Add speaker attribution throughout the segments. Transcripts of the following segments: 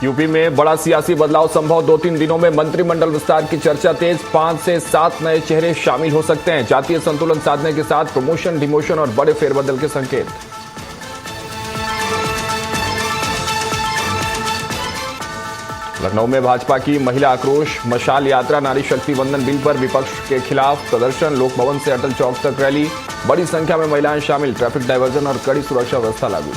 Speaker 1: UP में बड़ा सियासी बदलाव संभव, 2-3 दिनों में मंत्रिमंडल विस्तार की चर्चा तेज, 5 से 7 नए चेहरे शामिल हो सकते हैं। जातीय संतुलन साधने के साथ प्रमोशन, डिमोशन और बड़े फेरबदल के संकेत। लखनऊ में भाजपा की महिला आक्रोश मशाल यात्रा, नारी शक्ति वंदन बिल पर विपक्ष के खिलाफ प्रदर्शन, लोक भवन से अटल चौक तक रैली, बड़ी संख्या में महिलाएं शामिल, ट्रैफिक डायवर्जन और कड़ी सुरक्षा व्यवस्था लागू।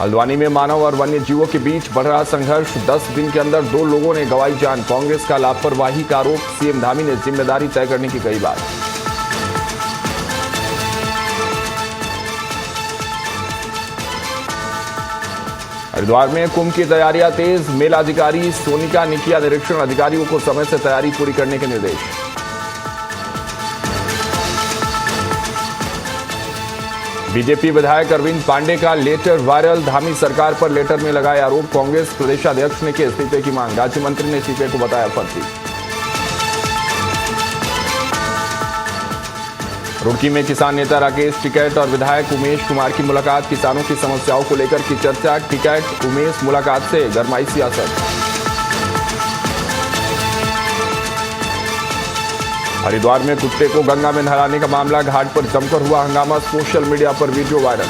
Speaker 1: हल्द्वानी में मानव और वन्य जीवों के बीच बढ़ रहा संघर्ष, 10 दिन के अंदर 2 लोगों ने गंवाई जान, कांग्रेस का लापरवाही का आरोप, सीएम धामी ने जिम्मेदारी तय करने की कही बात। हरिद्वार में कुंभ की तैयारियां तेज, मेला अधिकारी सोनिका ने किया निरीक्षण, अधिकारियों को समय से तैयारी पूरी करने के निर्देश। बीजेपी विधायक अरविंद पांडे का लेटर वायरल, धामी सरकार पर लेटर में लगाए आरोप, कांग्रेस प्रदेशाध्यक्ष ने की इस्तीफे की मांग, राज्य मंत्री ने इस्तीफे को बताया फर्जी। रुड़की में किसान नेता राकेश टिकैत और विधायक उमेश कुमार की मुलाकात, किसानों की समस्याओं को लेकर की चर्चा, टिकैत उमेश मुलाकात से गरमाई सियासत। हरिद्वार में कुत्ते को गंगा में नहलाने का मामला, घाट पर जमकर हुआ हंगामा, सोशल मीडिया पर वीडियो वायरल।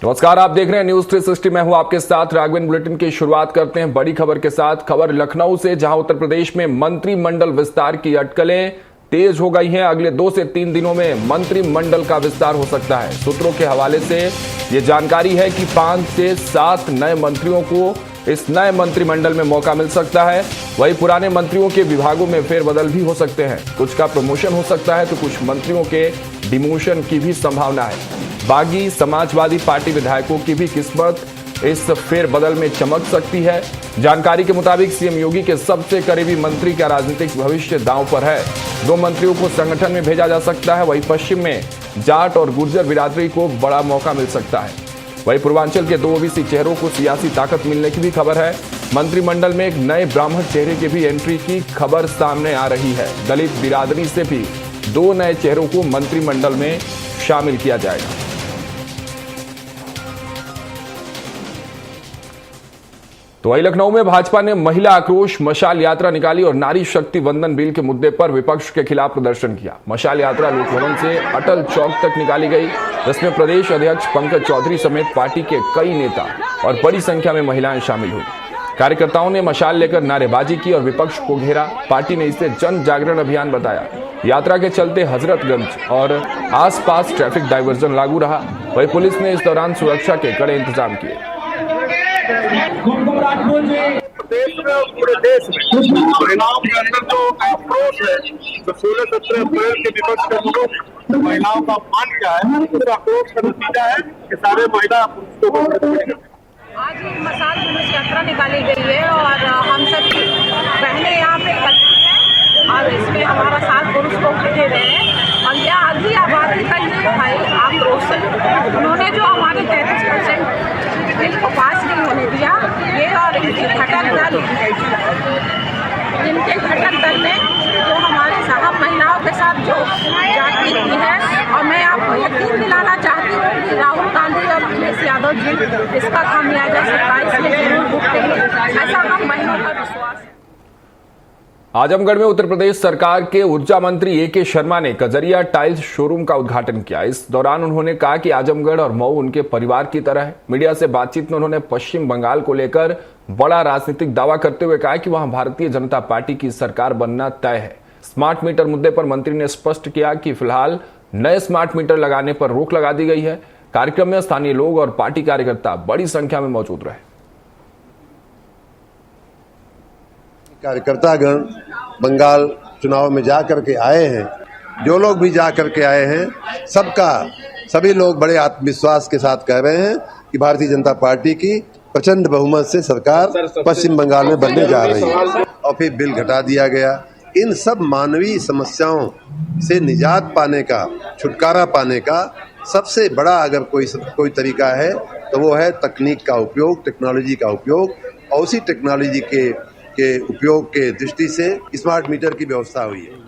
Speaker 1: नमस्कार, आप देख रहे हैं न्यूज 360, मैं हूं आपके साथ राघवेंद्र। बुलेटिन की शुरुआत करते हैं बड़ी खबर के साथ। खबर लखनऊ से, जहां उत्तर प्रदेश में मंत्रिमंडल विस्तार की अटकलें तेज हो गई हैं। अगले 2 से 3 दिनों में मंत्रिमंडल का विस्तार हो सकता है। सूत्रों के हवाले से ये जानकारी है कि 5 से 7 नए मंत्रियों को इस नए मंत्रिमंडल में मौका मिल सकता है। वहीं पुराने मंत्रियों के विभागों में फेरबदल भी हो सकते हैं। कुछ का प्रमोशन हो सकता है तो कुछ मंत्रियों के डिमोशन की भी संभावना है। बागी समाजवादी पार्टी विधायकों की भी किस्मत इस फेरबदल में चमक सकती है। जानकारी के मुताबिक सीएम योगी के सबसे करीबी मंत्री का राजनीतिक भविष्य दांव पर है। 2 मंत्रियों को संगठन में भेजा जा सकता है। वहीं पश्चिम में जाट और गुर्जर बिरादरी को बड़ा मौका मिल सकता है। वहीं पूर्वांचल के 2 ओबीसी चेहरों को सियासी ताकत मिलने की भी खबर है। मंत्रिमंडल में एक नए ब्राह्मण चेहरे की भी एंट्री की खबर सामने आ रही है। दलित बिरादरी से भी 2 नए चेहरों को मंत्रिमंडल में शामिल किया जाएगा। तो वहीं लखनऊ में भाजपा ने महिला आक्रोश मशाल यात्रा निकाली और नारी शक्ति वंदन बिल के मुद्दे पर विपक्ष के खिलाफ प्रदर्शन किया। मशाल यात्रा लोक भवन से अटल चौक तक निकाली गई, जिसमें प्रदेश अध्यक्ष पंकज चौधरी समेत पार्टी के कई नेता और बड़ी संख्या में महिलाएं शामिल हुई। कार्यकर्ताओं ने मशाल लेकर नारेबाजी की और विपक्ष को घेरा। पार्टी ने इसे जन जागरण अभियान बताया। यात्रा के चलते हजरतगंज और आसपास ट्रैफिक डायवर्जन लागू रहा। वहीं पुलिस ने इस दौरान सुरक्षा के कड़े इंतजाम किए।
Speaker 2: प्रदेश में पूरे देश में महिलाओं के अंदर जो आक्रोश है, जो 16-17 अप्रैल के विपक्ष के विरुद्ध महिलाओं का अपमान किया है, उस आक्रोश का नतीजा है कि सारे महिला
Speaker 3: आज मशाल जुलूस यात्रा निकाली गई है और हम सब बहनें यहाँ पे एकत्रित हैं और इसमें हमारा साथ पुरुष लोग जुटे हुए हैं। और यह आधी आबादी का ये भाई आक्रोश है, उन्होंने जो हमारे 33% बिल को पास नहीं होने दिया, ये और इनके घटक दल, जिनके घटक दल ने जो हमारे साहब महिलाओं के साथ जो जाति की है। और मैं आपको यकीन दिलाना चाहती हूँ कि राहुल गांधी और अखिलेश यादव जी इसका खामियाजा 27 में जरूर भुगतेंगे, ऐसा हम महिलाओं का विश्वास है।
Speaker 1: आजमगढ़ में उत्तर प्रदेश सरकार के ऊर्जा मंत्री ए.के. शर्मा ने कजरिया टाइल्स शोरूम का उद्घाटन किया। इस दौरान उन्होंने कहा कि आजमगढ़ और मऊ उनके परिवार की तरह है। मीडिया से बातचीत में उन्होंने पश्चिम बंगाल को लेकर बड़ा राजनीतिक दावा करते हुए कहा कि वहां भारतीय जनता पार्टी की सरकार बनना तय है। स्मार्ट मीटर मुद्दे पर मंत्री ने स्पष्ट किया कि फिलहाल नए स्मार्ट मीटर लगाने पर रोक लगा दी गई है। कार्यक्रम में स्थानीय लोग और पार्टी कार्यकर्ता बड़ी संख्या में मौजूद रहे।
Speaker 4: कार्यकर्तागण बंगाल चुनाव में जा करके आए हैं, जो लोग भी जा करके आए हैं, सभी लोग बड़े आत्मविश्वास के साथ कह रहे हैं कि भारतीय जनता पार्टी की प्रचंड बहुमत से सरकार पश्चिम बंगाल में बनने जा रही है। और फिर बिल घटा दिया गया। इन सब मानवीय समस्याओं से निजात पाने का, छुटकारा पाने का सबसे बड़ा अगर कोई तरीका है तो वो है तकनीक का उपयोग, टेक्नोलॉजी का उपयोग। और उसी टेक्नोलॉजी के के उपयोग के दृष्टि से स्मार्ट मीटर की व्यवस्था हुई है।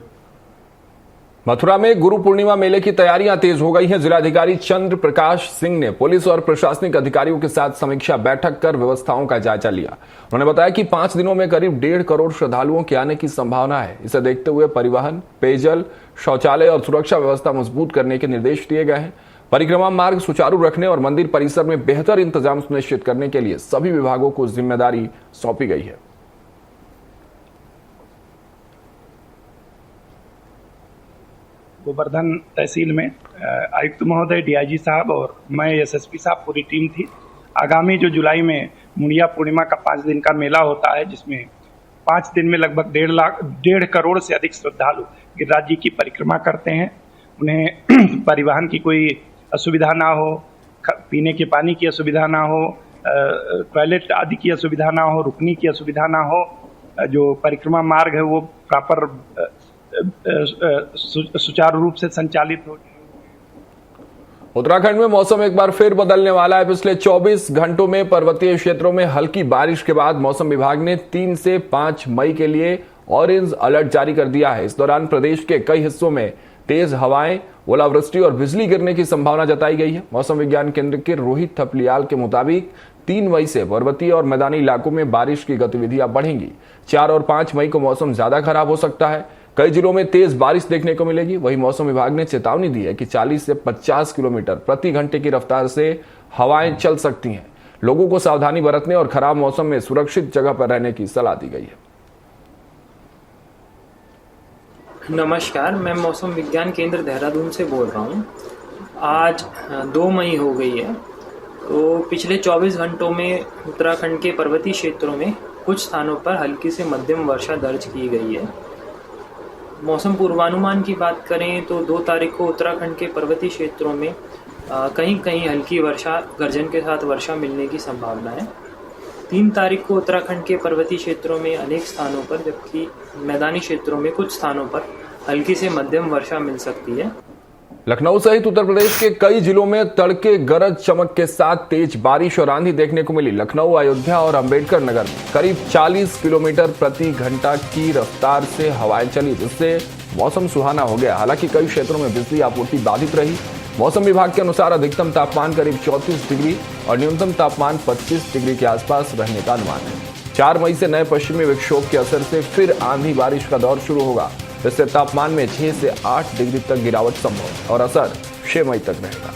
Speaker 1: मथुरा में गुरु पूर्णिमा मेले की तैयारियां तेज हो गई हैं। जिलाधिकारी चंद्र प्रकाश सिंह ने पुलिस और प्रशासनिक अधिकारियों के साथ समीक्षा बैठक कर व्यवस्थाओं का जायजा लिया। उन्होंने बताया कि 5 दिनों में करीब 1.5 करोड़ श्रद्धालुओं के आने की संभावना है। इसे देखते हुए परिवहन, पेयजल, शौचालय और सुरक्षा व्यवस्था मजबूत करने के निर्देश दिए गए हैं। परिक्रमा मार्ग सुचारू रखने और मंदिर परिसर में बेहतर इंतजाम सुनिश्चित करने के लिए सभी विभागों को जिम्मेदारी सौंपी गई है।
Speaker 5: गोवर्धन तहसील में आयुक्त महोदय, डीआईजी साहब और मैं एसएसपी साहब पूरी टीम थी। आगामी जो जुलाई में मुंडिया पूर्णिमा का 5 दिन का मेला होता है, जिसमें 5 दिन में लगभग 1.5 करोड़ से अधिक श्रद्धालु गिरिराज जी की परिक्रमा करते हैं। उन्हें परिवहन की कोई असुविधा ना हो, पीने के पानी की असुविधा ना हो, टॉयलेट आदि की असुविधा ना हो, रुकने की असुविधा ना हो। जो परिक्रमा मार्ग है वो प्रॉपर सुचारू रूप से संचालित हो।
Speaker 1: उत्तराखंड में मौसम एक बार फिर बदलने वाला है। पिछले 24 घंटों में पर्वतीय क्षेत्रों में हल्की बारिश के बाद मौसम विभाग ने 3 से 5 मई के लिए ऑरेंज अलर्ट जारी कर दिया है। इस दौरान प्रदेश के कई हिस्सों में तेज हवाएं, ओलावृष्टि और बिजली गिरने की संभावना जताई गई है। मौसम विज्ञान केंद्र के रोहित थपलियाल के मुताबिक 3 मई से पर्वतीय और मैदानी इलाकों में बारिश की गतिविधियां बढ़ेंगी। 4 और 5 मई को मौसम ज्यादा खराब हो सकता है। कई जिलों में तेज बारिश देखने को मिलेगी। वहीं मौसम विभाग ने चेतावनी दी है कि 40 से 50 किलोमीटर प्रति घंटे की रफ्तार से हवाएं चल सकती हैं। लोगों को सावधानी बरतने और खराब मौसम में सुरक्षित जगह पर रहने की सलाह दी गई है।
Speaker 6: नमस्कार, मैं मौसम विज्ञान केंद्र देहरादून से बोल रहा हूँ। आज 2 मई हो गई है, तो पिछले 24 घंटों में उत्तराखंड के पर्वतीय क्षेत्रों में कुछ स्थानों पर हल्की से मध्यम वर्षा दर्ज की गई है। मौसम पूर्वानुमान की बात करें तो 2 तारीख को उत्तराखंड के पर्वतीय क्षेत्रों में कहीं कहीं हल्की वर्षा, गर्जन के साथ वर्षा मिलने की संभावना है। 3 तारीख को उत्तराखंड के पर्वतीय क्षेत्रों में अनेक स्थानों पर, जबकि मैदानी क्षेत्रों में कुछ स्थानों पर हल्की से मध्यम वर्षा मिल सकती है।
Speaker 1: लखनऊ सहित उत्तर प्रदेश के कई जिलों में तड़के गरज चमक के साथ तेज बारिश और आंधी देखने को मिली। लखनऊ, अयोध्या और अंबेडकर नगर में करीब 40 किलोमीटर प्रति घंटा की रफ्तार से हवाएं चली, जिससे मौसम सुहाना हो गया। हालांकि कई क्षेत्रों में बिजली आपूर्ति बाधित रही। मौसम विभाग के अनुसार अधिकतम तापमान करीब 34 डिग्री और न्यूनतम तापमान 25 डिग्री के आसपास रहने का अनुमान है। 4 मई से नए पश्चिमी विक्षोभ के असर से फिर आंधी बारिश का दौर शुरू होगा। इससे तापमान में 6 से 8 डिग्री तक गिरावट संभव है और असर 6 मई तक रहेगा।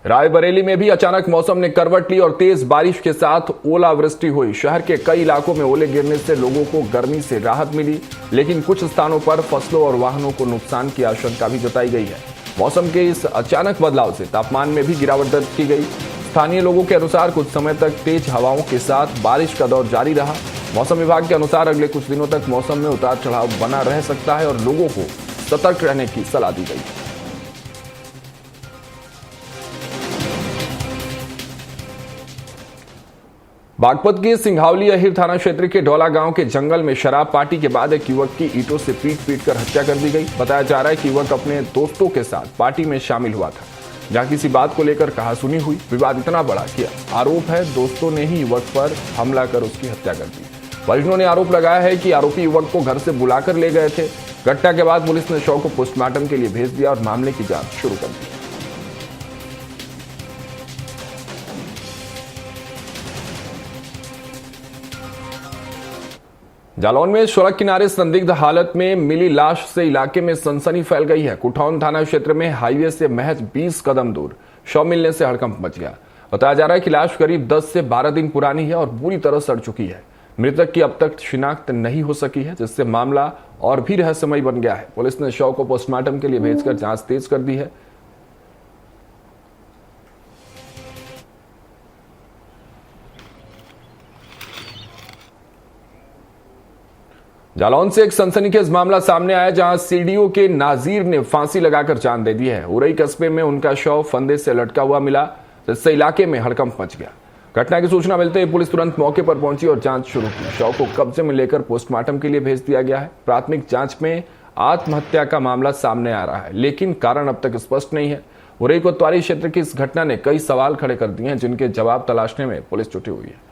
Speaker 1: रायबरेली में भी अचानक मौसम ने करवट ली और तेज बारिश के साथ ओलावृष्टि हुई। शहर के कई इलाकों में ओले गिरने से लोगों को गर्मी से राहत मिली, लेकिन कुछ स्थानों पर फसलों और वाहनों को नुकसान की आशंका भी जताई गई है। मौसम के इस अचानक बदलाव से तापमान में भी गिरावट दर्ज की गई। स्थानीय लोगों के अनुसार कुछ समय तक तेज हवाओं के साथ बारिश का दौर जारी रहा। मौसम विभाग के अनुसार अगले कुछ दिनों तक मौसम में उतार चढ़ाव बना रह सकता है और लोगों को सतर्क रहने की सलाह दी गई है। बागपत के सिंघावली अहिर थाना क्षेत्र के डोला गांव के जंगल में शराब पार्टी के बाद एक युवक की ईंटों से पीट कर हत्या कर दी गई। बताया जा रहा है कि युवक अपने दोस्तों के साथ पार्टी में शामिल हुआ था, जहां किसी बात को लेकर कहासुनी हुई। विवाद इतना बड़ा कि आरोप है दोस्तों ने ही युवक पर हमला कर उसकी हत्या कर दी। परिजनों ने आरोप लगाया है कि आरोपी युवक को घर से बुलाकर ले गए थे। घटना के बाद पुलिस ने शव को पोस्टमार्टम के लिए भेज दिया और मामले की जांच शुरू कर दी। जालौन में सड़क किनारे संदिग्ध हालत में मिली लाश से इलाके में सनसनी फैल गई है। कुठौन थाना क्षेत्र में हाईवे से महज 20 कदम दूर शव मिलने से हड़कंप मच गया। बताया जा रहा है कि लाश करीब 10 से 12 दिन पुरानी है और बुरी तरह सड़ चुकी है। मृतक की अब तक शिनाख्त नहीं हो सकी है, जिससे मामला और भी रहस्यमय बन गया है। पुलिस ने शव को पोस्टमार्टम के लिए भेजकर जांच तेज कर दी है। जालौन से एक सनसनीखेज मामला सामने आया, जहां सीडीओ के नाजीर ने फांसी लगाकर जान दे दी है। उरई कस्बे में उनका शव फंदे से लटका हुआ मिला, जिससे इलाके में हड़कंप मच गया। घटना की सूचना मिलते ही पुलिस तुरंत मौके पर पहुंची और जांच शुरू की। शव को कब्जे में लेकर पोस्टमार्टम के लिए भेज दिया गया है। प्राथमिक जांच में आत्महत्या का मामला सामने आ रहा है, लेकिन कारण अब तक स्पष्ट नहीं है। उरई कोतवाली क्षेत्र की इस घटना ने कई सवाल खड़े कर दिए हैं, जिनके जवाब तलाशने में पुलिस जुटी हुई है।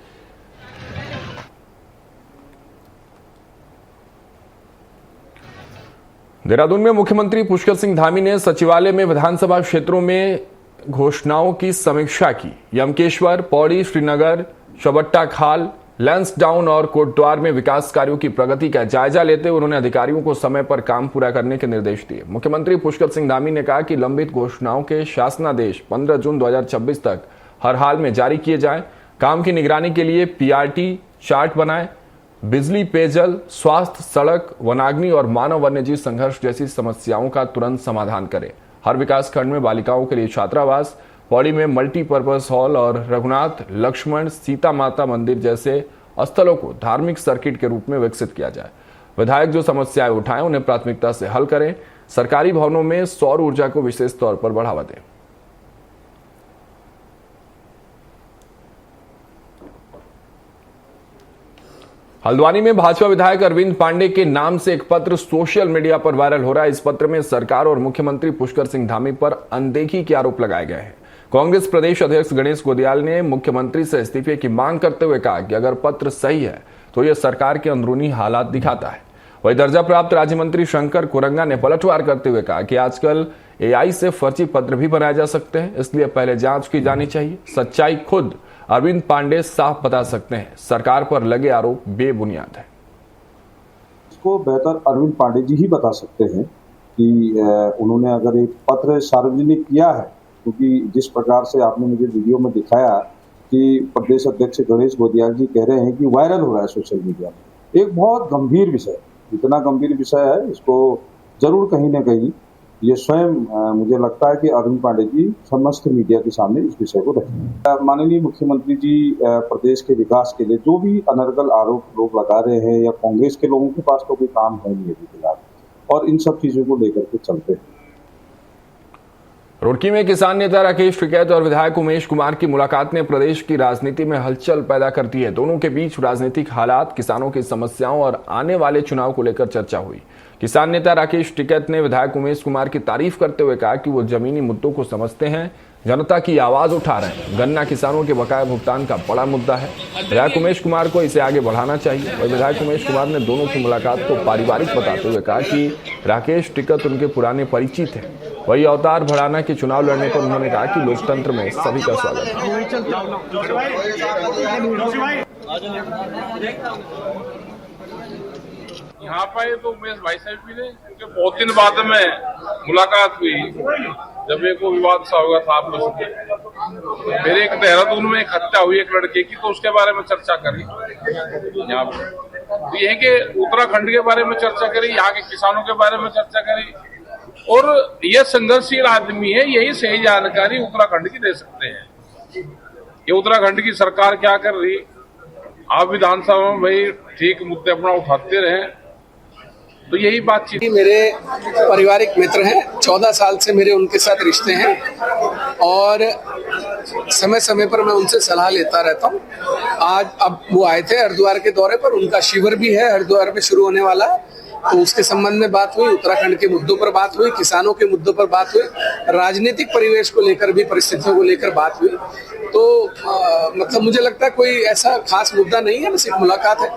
Speaker 1: देहरादून में मुख्यमंत्री पुष्कर सिंह धामी ने सचिवालय में विधानसभा क्षेत्रों में घोषणाओं की समीक्षा की। यमकेश्वर, पौड़ी, श्रीनगर, चौबट्टा खाल, लैंसडाउन और कोटद्वार में विकास कार्यों की प्रगति का जायजा लेते हुए उन्होंने अधिकारियों को समय पर काम पूरा करने के निर्देश दिए। मुख्यमंत्री पुष्कर सिंह धामी ने कहा कि लंबित घोषणाओं के शासनादेश 15 जून 2026 तक हर हाल में जारी किए जाएं। काम की निगरानी के लिए पीआरटी चार्ट बनाएं। बिजली, पेयजल, स्वास्थ्य, सड़क, वनाग्नि और मानव वन्यजीव संघर्ष जैसी समस्याओं का तुरंत समाधान करें। हर विकास खंड में बालिकाओं के लिए छात्रावास, पौड़ी में मल्टीपर्पज हॉल और रघुनाथ, लक्ष्मण, सीता माता मंदिर जैसे स्थलों को धार्मिक सर्किट के रूप में विकसित किया जाए। विधायक जो समस्याएं उठाएं उन्हें प्राथमिकता से हल करें। सरकारी भवनों में सौर ऊर्जा को विशेष तौर पर बढ़ावा दें। हल्द्वानी में भाजपा विधायक अरविंद पांडे के नाम से एक पत्र सोशल मीडिया पर वायरल हो रहा है। इस पत्र में सरकार और मुख्यमंत्री पुष्कर सिंह धामी पर अनदेखी के आरोप लगाए गए हैं। कांग्रेस प्रदेश अध्यक्ष गणेश गोदियाल ने मुख्यमंत्री से इस्तीफे की मांग करते हुए कहा कि अगर पत्र सही है तो यह सरकार के अंदरूनी हालात दिखाता है। वही दर्जा प्राप्त राज्य मंत्री शंकर कुरंगा ने पलटवार करते हुए कहा कि आजकल एआई से फर्जी पत्र भी बनाए जा सकते हैं, इसलिए पहले जांच की जानी चाहिए। सच्चाई खुद अरविंद पांडे साफ बता सकते हैं। सरकार पर लगे आरोप बेबुनियाद है।
Speaker 7: इसको बेहतर अरविंद पांडे जी ही बता सकते हैं कि उन्होंने अगर एक पत्र सार्वजनिक किया है, क्योंकि जिस प्रकार से आपने मुझे वीडियो में दिखाया कि प्रदेश अध्यक्ष गणेश गोदियाल जी कह रहे हैं कि वायरल हो रहा है सोशल मीडिया में, एक बहुत गंभीर विषय, इतना गंभीर विषय है, इसको जरूर कहीं ना कहीं ये स्वयं मुझे लगता है कि अरविंद पांडे जी समस्त मीडिया के सामने इस विषय को रखेंगे। माननीय मुख्यमंत्री जी प्रदेश के विकास के लिए जो भी अनर्गल आरोप लोग लगा रहे हैं, या कांग्रेस के लोगों के पास तो कोई काम है नहीं अभी फिलहाल, और इन सब चीजों को लेकर के चलते हैं।
Speaker 1: रुड़की में किसान नेता राकेश टिकैत और विधायक उमेश कुमार की मुलाकात ने प्रदेश की राजनीति में हलचल पैदा कर दी है। दोनों के बीच राजनीतिक हालात, किसानों की समस्याओं और आने वाले चुनाव को लेकर चर्चा हुई। किसान नेता राकेश टिकैत ने विधायक उमेश कुमार की तारीफ करते हुए कहा कि वो जमीनी मुद्दों को समझते हैं, जनता की आवाज उठा रहे हैं। गन्ना किसानों के बकाया भुगतान का बड़ा मुद्दा है। विधायक उमेश कुमार को इसे आगे बढ़ाना चाहिए। वही विधायक उमेश कुमार ने दोनों की मुलाकात को पारिवारिक बताते हुए कहा कि राकेश टिकैत उनके पुराने परिचित हैं। वही अवतार भड़ाना के चुनाव लड़ने पर उन्होंने कहा कि लोकतंत्र में सभी का स्वागत है।
Speaker 2: यहाँ पर तो उमेश भाई साहब भी ने, क्योंकि बहुत दिन बाद में मुलाकात हुई, जब एक वो विवाद सा होगा था आप लोग। मेरे एक देहरादून में एक हत्या हुई एक लड़के की, तो उसके बारे में चर्चा करी यहाँ पर। तो ये है कि उत्तराखंड के बारे में चर्चा करी, यहाँ के किसानों के बारे में चर्चा करी, और ये संघर्षशील आदमी है, यही सही जानकारी उत्तराखंड की दे सकते हैं। ये उत्तराखंड की सरकार क्या कर रही, आप विधानसभा में भाई ठीक मुद्दे अपना उठाते रहे, तो यही बातचीत।
Speaker 8: मेरे पारिवारिक मित्र हैं, 14 साल से मेरे उनके साथ रिश्ते हैं, और समय समय पर मैं उनसे सलाह लेता रहता हूं। आज अब वो आए थे हरिद्वार के दौरे पर, उनका शिविर भी है हरिद्वार में शुरू होने वाला, तो उसके संबंध में बात हुई, उत्तराखंड के मुद्दों पर बात हुई, किसानों के मुद्दों पर बात हुई, राजनीतिक परिवेश को लेकर भी, परिस्थितियों को लेकर बात हुई। तो मतलब मुझे लगता है कोई ऐसा खास मुद्दा नहीं है, बस एक मुलाकात है।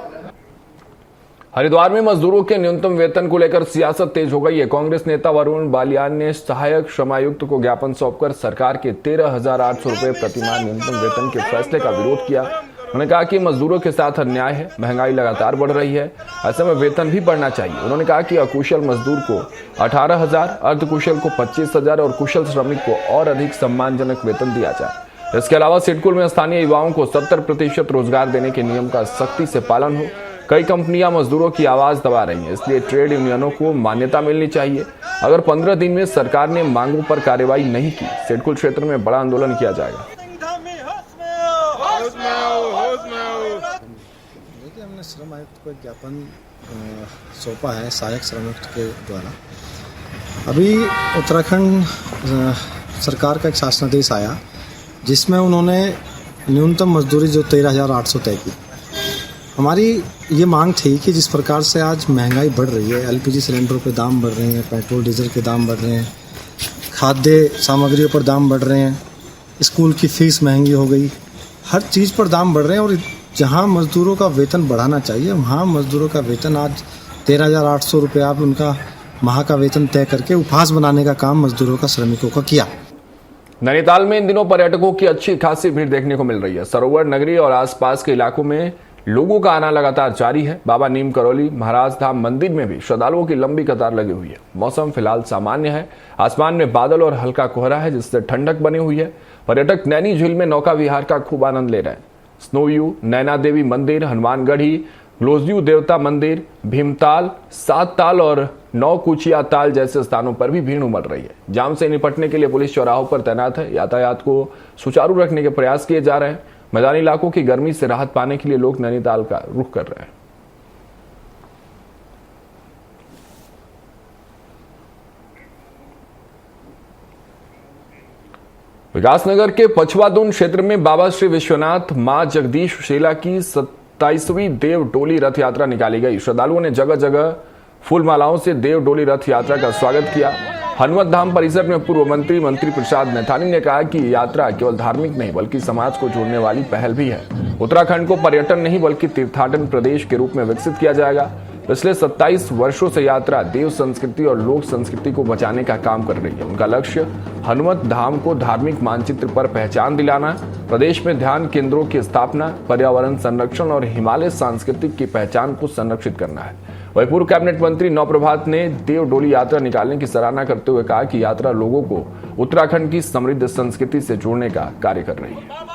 Speaker 1: हरिद्वार में मजदूरों के न्यूनतम वेतन को लेकर सियासत तेज हो गई है। कांग्रेस नेता वरुण बालियान ने सहायक श्रमायुक्त को ज्ञापन सौंपकर सरकार के 13,800 रुपए प्रतिमाह न्यूनतम वेतन के फैसले का विरोध किया। उन्होंने कहा कि मजदूरों के साथ अन्याय है, महंगाई लगातार बढ़ रही है, ऐसे में वेतन भी बढ़ना चाहिए। उन्होंने कहा कि अकुशल मजदूर को 18,000, अर्धकुशल को 25,000 और कुशल श्रमिक को और अधिक सम्मानजनक वेतन दिया जाए। इसके अलावा सिडकुल में स्थानीय युवाओं को 70% रोजगार देने के नियम का सख्ती से पालन हो। कई कंपनियां मजदूरों की आवाज दबा रही हैं, इसलिए ट्रेड यूनियनों को मान्यता मिलनी चाहिए। अगर 15 दिन में सरकार ने मांगों पर कार्रवाई नहीं की, सिडकुल क्षेत्र में बड़ा आंदोलन किया जाएगा।
Speaker 9: देखिए, हमने श्रम आयुक्त को ज्ञापन सौंपा है सहायक श्रम आयुक्त के द्वारा। अभी उत्तराखंड सरकार का एक शासनादेश आया, जिसमें उन्होंने न्यूनतम मजदूरी जो 13,800 तय की। हमारी ये मांग थी कि जिस प्रकार से आज महंगाई बढ़ रही है, एलपीजी सिलेंडरों के दाम बढ़ रहे हैं, पेट्रोल डीजल के दाम बढ़ रहे हैं, खाद्य सामग्रियों पर दाम बढ़ रहे हैं, स्कूल की फीस महंगी हो गई, हर चीज़ पर दाम बढ़ रहे हैं। और जहां मजदूरों का वेतन बढ़ाना चाहिए वहां मजदूरों का वेतन आज 13,800 रुपये आप उनका माह का वेतन तय करके उपहास बनाने का काम मजदूरों का, श्रमिकों का किया।
Speaker 1: नैनीताल में इन दिनों पर्यटकों की अच्छी खासी भीड़ देखने को मिल रही है। सरोवर नगरी और आसपास के इलाकों में लोगों का आना लगातार जारी है। बाबा नीम करौली महाराज धाम मंदिर में भी श्रद्धालुओं की लंबी कतार लगी हुई है। मौसम फिलहाल सामान्य है, आसमान में बादल और हल्का कोहरा है जिससे ठंडक बनी हुई है। पर्यटक नैनी झील में नौका विहार का खूब आनंद ले रहे हैं। स्नोव्यू, नैना देवी मंदिर, हनुमानगढ़ी, ग्लोज्यू देवता मंदिर, भीमताल, सात ताल और नौ कुचिया ताल जैसे स्थानों पर भी भीड़ उमड़ रही है। जाम से निपटने के लिए पुलिस चौराहों पर तैनात है। यातायात को सुचारू रखने के प्रयास किए जा रहे हैं। मैदानी इलाकों की गर्मी से राहत पाने के लिए लोग नैनीताल का रुख कर रहे हैं। विकासनगर के पछवादून क्षेत्र में बाबा श्री विश्वनाथ मां जगदीश शीला की 27वीं देव डोली रथ यात्रा निकाली गई। श्रद्धालुओं ने जगह जगह फूल मालाओं से देव डोली रथ यात्रा का स्वागत किया। हनुमत धाम परिसर में पूर्व मंत्री प्रसाद नैथानी ने कहा कि यात्रा केवल धार्मिक नहीं बल्कि समाज को जोड़ने वाली पहल भी है। उत्तराखंड को पर्यटन नहीं बल्कि तीर्थाटन प्रदेश के रूप में विकसित किया जाएगा। पिछले 27 वर्षों से यात्रा देव संस्कृति और लोक संस्कृति को बचाने का काम कर रही है। उनका लक्ष्य हनुमत धाम को धार्मिक मानचित्र पर पहचान दिलाना, प्रदेश में ध्यान केंद्रों की स्थापना, पर्यावरण संरक्षण और हिमालय सांस्कृतिक की पहचान को संरक्षित करना है। वहीं पूर्व कैबिनेट मंत्री नवप्रभात ने देव डोली यात्रा निकालने की सराहना करते हुए कहा कि यात्रा लोगों को उत्तराखंड की समृद्ध संस्कृति से जोड़ने का कार्य कर रही है।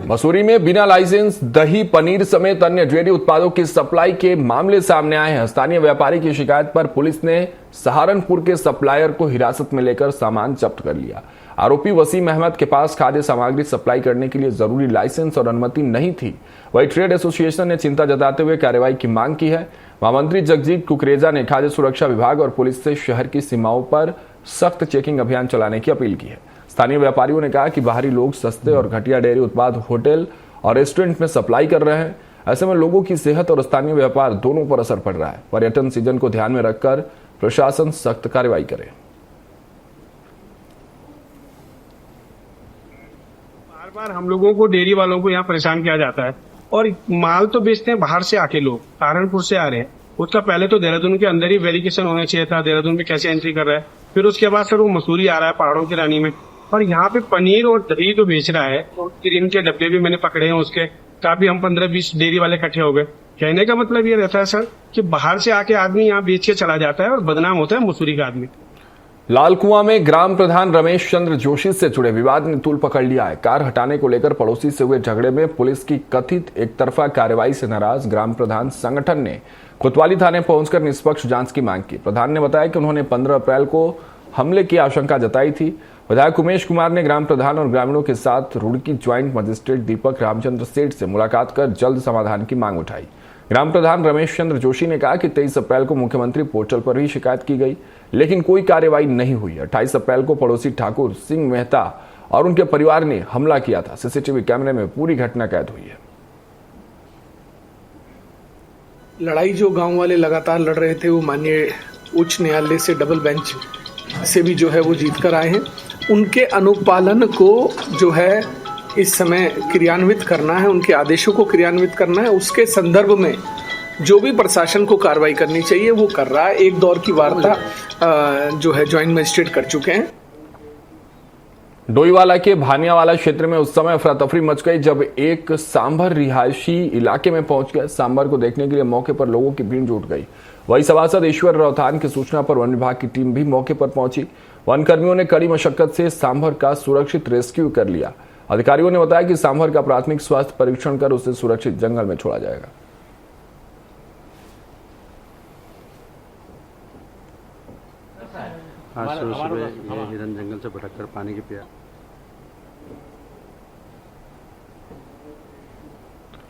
Speaker 1: मसूरी में बिना लाइसेंस दही, पनीर समेत अन्य डेयरी उत्पादों की सप्लाई के मामले सामने आए हैं। स्थानीय व्यापारी की शिकायत पर पुलिस ने सहारनपुर के सप्लायर को हिरासत में लेकर सामान जब्त कर लिया। आरोपी वसीम अहमद के पास खाद्य सामग्री सप्लाई करने के लिए जरूरी लाइसेंस और अनुमति नहीं थी। वही ट्रेड एसोसिएशन ने चिंता जताते हुए कार्रवाई की मांग की है। महामंत्री जगजीत कुकरेजा ने खाद्य सुरक्षा विभाग और पुलिस से शहर की सीमाओं पर सख्त चेकिंग अभियान चलाने की अपील की है। स्थानीय व्यापारियों ने कहा कि बाहरी लोग सस्ते और घटिया डेयरी उत्पाद होटल और रेस्टोरेंट में सप्लाई कर रहे हैं। ऐसे में लोगों की सेहत और स्थानीय व्यापार दोनों पर असर पड़ रहा है। पर्यटन सीजन को ध्यान में रखकर प्रशासन सख्त कार्रवाई करे।
Speaker 10: बार बार हम लोगों को, डेयरी वालों को यहाँ परेशान किया जाता है और माल तो बेचते हैं बाहर से आके लोग, सहारनपुर से आ रहे हैं। उसका पहले तो देहरादून के अंदर ही वेरिफिकेशन होना चाहिए था, देहरादून में कैसे एंट्री कर रहा है। फिर उसके बाद सर वो मसूरी आ रहा है, पहाड़ों की रानी में, और यहाँ पे पनीर और दही तो बेच रहा है। तो क्रीम के डब्बे भी मैंने पकड़े हैं उसके, काफी हम 15-20 डेयरी वाले इकट्ठे हो गए। कहने का मतलब ये रहता है सर कि बाहर से आके आदमी यहाँ बेच के चला जाता है और बदनाम होता है मसूरी का आदमी।
Speaker 1: लालकुआं में ग्राम प्रधान रमेश चंद्र जोशी से जुड़े विवाद ने तूल पकड़ लिया है। कार हटाने को लेकर पड़ोसी से हुए झगड़े में पुलिस की कथित एकतरफा कार्रवाई से नाराज ग्राम प्रधान संगठन ने कोतवाली थाने पहुंचकर निष्पक्ष जांच की मांग की। प्रधान ने बताया कि उन्होंने 15 अप्रैल को हमले की आशंका जताई थी। विधायक उमेश कुमार ने ग्राम प्रधान और ग्रामीणों के साथ रुड़की ज्वाइंट मजिस्ट्रेट दीपक रामचंद्र सेठ से मुलाकात कर जल्द समाधान की मांग उठाई। ग्राम प्रधान रमेश चंद्र जोशी ने कहा कि 23 अप्रैल को मुख्यमंत्री पोर्टल पर ही शिकायत की गई, लेकिन कोई कार्रवाई नहीं हुई। 28 अप्रैल को पड़ोसी ठाकुर सिंह मेहता और उनके परिवार ने हमला किया था। सीसीटीवी कैमरे में पूरी घटना कैद हुई है।
Speaker 8: लड़ाई जो गांव वाले लगातार लड़ रहे थे वो माननीय उच्च न्यायालय से डबल बेंच से भी जो है वो जीत कर आए हैं। उनके अनुपालन को जो है इस समय क्रियान्वित करना है, उनके आदेशों को क्रियान्वित करना है। उसके संदर्भ में जो भी प्रशासन को कार्रवाई करनी चाहिए वो कर रहा है। एक दौर की वार्ता जो है ज्वाइंट मजिस्ट्रेट कर चुके हैं।
Speaker 1: डोईवाला के भानियावाला क्षेत्र में उस समय अफरा तफरी मच गई जब एक सांभर रिहायशी इलाके में पहुंच गए। सांभर को देखने के लिए मौके पर लोगों की भीड़ जुट गई। वही सभासद ईश्वर रौथान की सूचना पर वन विभाग की टीम भी मौके पर पहुंची। वन कर्मियों ने कड़ी मशक्कत से सांभर का सुरक्षित रेस्क्यू कर लिया। अधिकारियों ने बताया कि सांभर का प्राथमिक स्वास्थ्य परीक्षण कर उसे सुरक्षित जंगल में छोड़ा जाएगा।
Speaker 11: आज सुबह ये हिरन जंगल से भटककर पानी की पिया।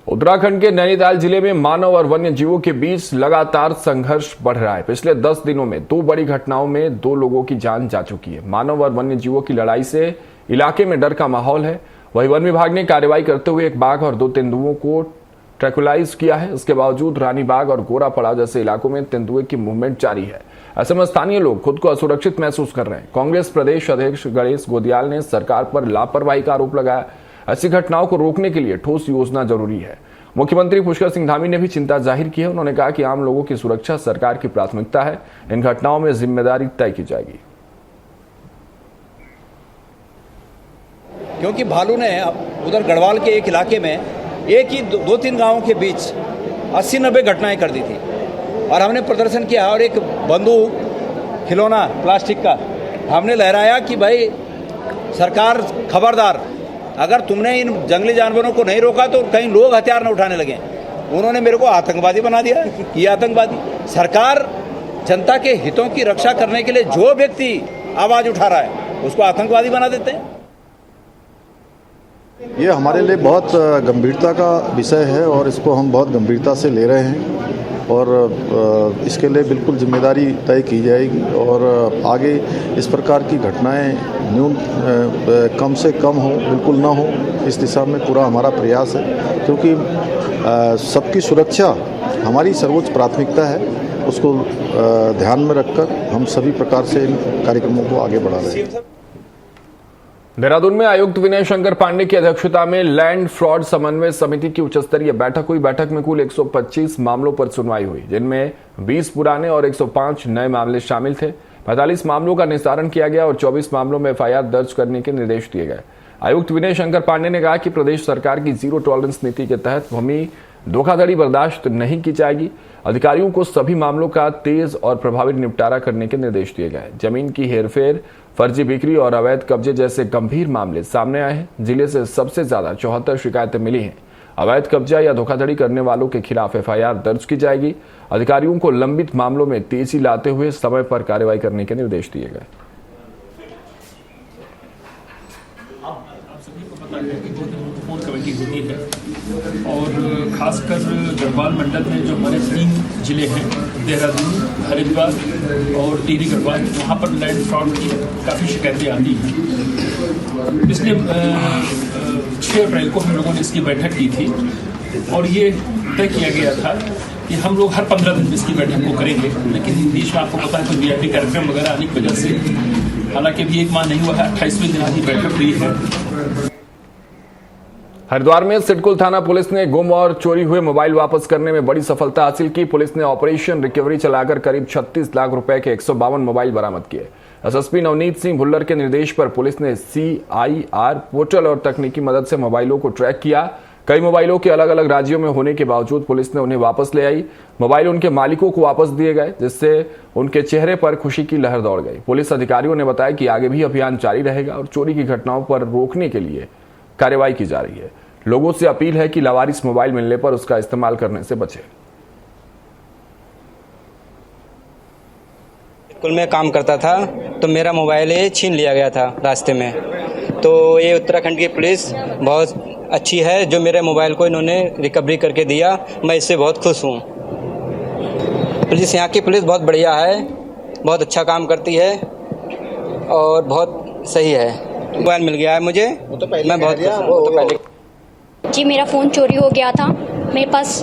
Speaker 1: उत्तराखंड के नैनीताल जिले में मानव और वन्य जीवों के बीच लगातार संघर्ष बढ़ रहा है। पिछले 10 दिनों में 2 बड़ी घटनाओं में 2 लोगों की जान जा चुकी है। मानव और वन्य जीवों की लड़ाई से इलाके में डर का माहौल है। वहीं वन विभाग ने कार्रवाई करते हुए एक बाघ और 2 तेंदुओं को ट्रैकुलाइज किया है। इसके बावजूद रानी बाग और गोरापड़ा जैसे इलाकों में तेंदुए की मूवमेंट जारी है। ऐसे में स्थानीय लोग खुद को असुरक्षित महसूस कर रहे हैं। कांग्रेस प्रदेश अध्यक्ष गणेश गोदियाल ने सरकार पर लापरवाही का आरोप लगाया। ऐसी घटनाओं को रोकने के लिए ठोस योजना जरूरी है। मुख्यमंत्री पुष्कर सिंह धामी ने भी चिंता जाहिर की है। उन्होंने कहा कि आम लोगों की सुरक्षा सरकार की प्राथमिकता है। इन घटनाओं में जिम्मेदारी तय की जाएगी।
Speaker 12: क्योंकि भालू ने उधर गढ़वाल के एक इलाके में एक ही 2-3 गांवों के बीच 80-90 घटनाएं कर दी थी और हमने प्रदर्शन किया और एक बंदूक खिलौना प्लास्टिक का हमने लहराया कि भाई सरकार खबरदार, अगर तुमने इन जंगली जानवरों को नहीं रोका तो कहीं लोग हथियार न उठाने लगे। उन्होंने मेरे को आतंकवादी बना दिया। ये आतंकवादी, सरकार जनता के हितों की रक्षा करने के लिए जो व्यक्ति आवाज उठा रहा है उसको आतंकवादी बना देते हैं।
Speaker 13: ये हमारे लिए बहुत गंभीरता का विषय है और इसको हम बहुत गंभीरता से ले रहे हैं और इसके लिए बिल्कुल जिम्मेदारी तय की जाएगी और आगे इस प्रकार की घटनाएं कम से कम हो, बिल्कुल ना हो, इस दिशा में पूरा हमारा प्रयास है। क्योंकि सबकी सुरक्षा हमारी सर्वोच्च प्राथमिकता है। उसको ध्यान में रखकर हम सभी प्रकार से इन कार्यक्रमों को आगे बढ़ा रहे हैं।
Speaker 1: देहरादून में आयुक्त विनय शंकर पांडे की अध्यक्षता में लैंड फ्रॉड समन्वय समिति की उच्च स्तरीय बैठक हुई। बैठक में कुल 125 मामलों पर सुनवाई हुई, जिनमें 20 पुराने और 105 नए मामले शामिल थे। 45 मामलों का निस्तारण किया गया और 24 मामलों में एफआईआर दर्ज करने के निर्देश दिए गए। आयुक्त विनय शंकर पांडे ने कहा कि प्रदेश सरकार की जीरो टॉलरेंस नीति के तहत भूमि धोखाधड़ी बर्दाश्त नहीं की जाएगी। अधिकारियों को सभी मामलों का तेज और प्रभावी निपटारा करने के निर्देश दिए गए। जमीन की हेरफेर, फर्जी बिक्री और अवैध कब्जे जैसे गंभीर मामले सामने आए हैं। जिले से सबसे ज्यादा 74 शिकायतें मिली हैं। अवैध कब्जा या धोखाधड़ी करने वालों के खिलाफ एफआईआर दर्ज की जाएगी। अधिकारियों को लंबित मामलों में तेजी लाते हुए समय पर कार्रवाई करने के निर्देश दिए गए।
Speaker 14: कमेटी होती है और खासकर गढ़वाल मंडल में जो हमारे 3 जिले हैं, देहरादून, हरिद्वार और टिहरी गढ़वाल, वहाँ पर लैंड फ्रॉड की काफ़ी शिकायतें आती हैं। इसलिए 6 अप्रैल को हम लोगों ने इसकी बैठक की थी और ये तय किया गया था कि हम लोग हर 15 दिन में इसकी बैठक को करेंगे। लेकिन बीच में आपको पता है तो वीआईपी कार्यक्रम वगैरह आने की वजह से हालांकि अभी 1 माह नहीं हुआ है, 28वें दिन आज बैठक हुई है।
Speaker 1: हरिद्वार में सिडकुल थाना पुलिस ने गुम और चोरी हुए मोबाइल वापस करने में बड़ी सफलता हासिल की। पुलिस ने ऑपरेशन रिकवरी चलाकर करीब 36 लाख रुपए के 152 मोबाइल बरामद किए। एसएसपी नवनीत सिंह भुल्लर के निर्देश पर पुलिस ने CIR पोर्टल और तकनीकी मदद से मोबाइलों को ट्रैक किया। कई मोबाइलों के अलग अलग राज्यों में होने के बावजूद पुलिस ने उन्हें वापस ले आई। मोबाइल उनके मालिकों को वापस दिए गए, जिससे उनके चेहरे पर खुशी की लहर दौड़ गई। पुलिस अधिकारियों ने बताया कि आगे भी अभियान जारी रहेगा और चोरी की घटनाओं पर रोकने के लिए कार्रवाई की जा रही है। लोगों से अपील है कि लावारिस मोबाइल मिलने पर उसका इस्तेमाल करने से बचें।
Speaker 15: स्कूल में काम करता था तो मेरा मोबाइल ये छीन लिया गया था रास्ते में। तो ये उत्तराखंड की पुलिस बहुत अच्छी है जो मेरे मोबाइल को इन्होंने रिकवरी करके दिया। मैं इससे बहुत खुश हूँ। पुलिस, यहाँ की पुलिस बहुत बढ़िया है, बहुत अच्छा काम करती है और बहुत सही है। मोबाइल मिल गया है मुझे, मैं बहुत खुश हूँ।
Speaker 16: जी, मेरा फ़ोन चोरी हो गया था। मेरे पास,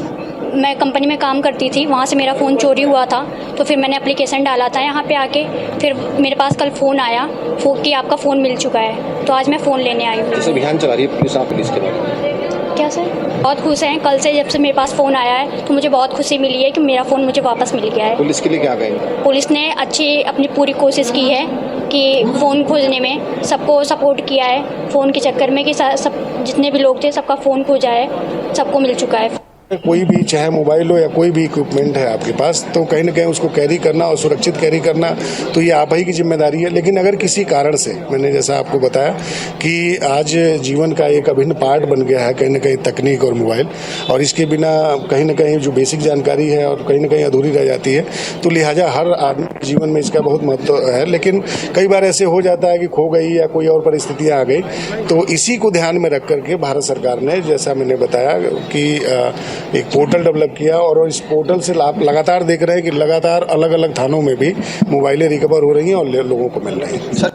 Speaker 16: मैं कंपनी में काम करती थी, वहाँ से मेरा फ़ोन चोरी हुआ था। तो फिर मैंने एप्लीकेशन डाला था यहाँ पे आके। फिर मेरे पास कल फ़ोन आया कि आपका फ़ोन मिल चुका है। तो आज मैं फ़ोन लेने आई हूँ।
Speaker 17: अभियान चला रही है पुलिस, आप पुलिस के बारे
Speaker 16: क्या सर? बहुत खुश हैं। कल से जब से मेरे पास फ़ोन आया है तो मुझे बहुत खुशी मिली है कि मेरा फ़ोन मुझे वापस मिल गया है।
Speaker 17: पुलिस के लिए क्या कहेंगे?
Speaker 16: पुलिस ने अच्छी अपनी पूरी कोशिश की है कि फ़ोन खोजने में सबको सपोर्ट किया है। फ़ोन के चक्कर में कि सब जितने भी लोग थे सबका फ़ोन खोजा है, सबको मिल चुका है।
Speaker 18: कोई भी, चाहे मोबाइल हो या कोई भी इक्विपमेंट है आपके पास, तो कहीं ना कहीं उसको कैरी करना और सुरक्षित कैरी करना तो ये आप ही की जिम्मेदारी है। लेकिन अगर किसी कारण से, मैंने जैसा आपको बताया कि आज जीवन का एक अभिन्न पार्ट बन गया है कहीं ना कहीं तकनीक और मोबाइल, और इसके बिना कहीं ना कहीं जो बेसिक जानकारी है और कहीं ना कहीं अधूरी रह जाती है, तो लिहाजा हर आदमी के जीवन में इसका बहुत महत्व है। लेकिन कई बार ऐसे हो जाता है कि खो गई या कोई और परिस्थितियाँ आ गई, तो इसी को ध्यान में रख करके भारत सरकार ने, जैसा मैंने बताया, कि एक पोर्टल डेवलप किया और इस पोर्टल से आप लगातार देख रहे हैं कि लगातार अलग अलग थानों में भी मोबाइलें रिकवर हो रही हैं और लोगों को मिल रही हैं।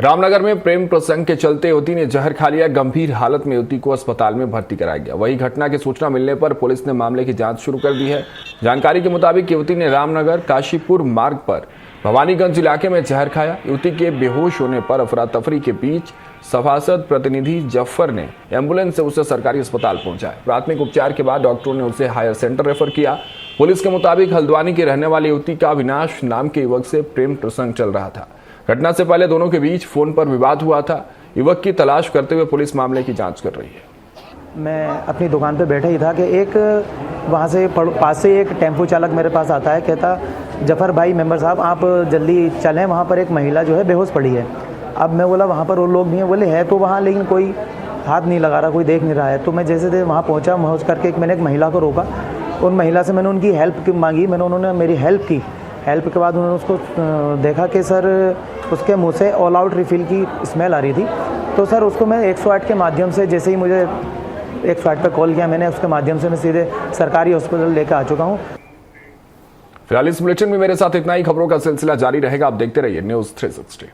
Speaker 1: रामनगर में प्रेम प्रसंग के चलते युवती ने जहर खा लिया। गंभीर हालत में युवती को अस्पताल में भर्ती कराया गया। वही घटना की सूचना मिलने पर पुलिस ने मामले की जांच शुरू कर दी है। जानकारी के मुताबिक युवती ने रामनगर काशीपुर मार्ग पर भवानीगंज इलाके में जहर खाया। युवती के बेहोश होने पर अफरा तफरी के बीच सभासद प्रतिनिधि जफर ने एम्बुलेंस से उसे सरकारी अस्पताल पहुंचाया। प्राथमिक उपचार के बाद डॉक्टरों ने उसे हायर सेंटर रेफर किया। पुलिस के मुताबिक हल्द्वानी की रहने वाली युवती का अविनाश नाम के युवक से प्रेम प्रसंग चल रहा था। घटना से पहले दोनों के बीच फोन पर विवाद हुआ था। युवक की तलाश करते हुए पुलिस मामले की जांच कर रही है।
Speaker 19: मैं अपनी दुकान पे बैठा ही था कि एक वहाँ से पास से एक टेम्पो चालक मेरे पास आता है, कहता जफर भाई मेंबर साहब आप जल्दी चलें, वहाँ पर एक महिला जो है बेहोश पड़ी है। अब मैं बोला वहाँ पर वो लोग भी हैं, बोले है तो वहाँ लेकिन कोई हाथ नहीं लगा रहा, कोई देख नहीं रहा है। तो मैं जैसे थे वहाँ पहुँचा, पहुँच करके मैंने एक महिला को रोका। उन महिला से मैंने उनकी हेल्प मांगी, उन्होंने मेरी हेल्प की। हेल्प के बाद उन्होंने उसको देखा कि सर उसके मुंह से ऑल आउट रिफिल की स्मेल आ रही थी। तो सर उसको मैं 108 के माध्यम से, जैसे ही मुझे 108 पे कॉल किया मैंने, उसके माध्यम से मैं सीधे सरकारी हॉस्पिटल लेकर आ चुका हूँ।
Speaker 1: फिलहाल इस बुलेटिन में मेरे साथ इतना ही। खबरों का सिलसिला जारी रहेगा। आप देखते रहिए न्यूज़ 360।